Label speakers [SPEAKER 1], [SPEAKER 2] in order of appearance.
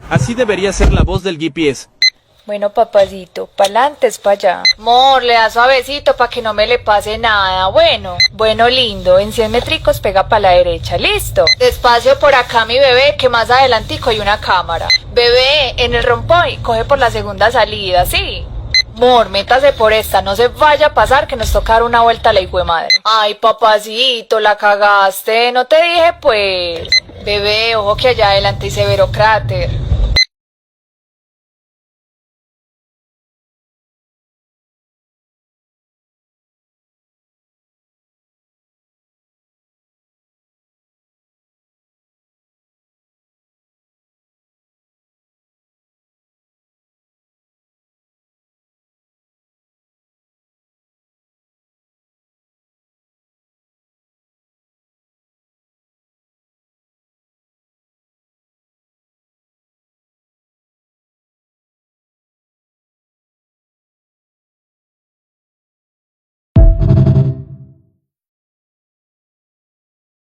[SPEAKER 1] Así debería ser la voz del GPS.
[SPEAKER 2] Bueno, papacito, pa'lante es pa' allá. Mor, le da suavecito pa' que no me le pase nada. Bueno, lindo, en 100 metricos pega pa' la derecha, listo. Despacio por acá, mi bebé, que más adelantico hay una cámara. Bebé, en el rompoy, coge por la segunda salida, ¿sí? Mor, métase por esta, no se vaya a pasar que nos toca dar una vuelta a la hijuemadre. Ay, papacito, la cagaste, no te dije pues. Bebé, ojo que allá adelante hay severo cráter.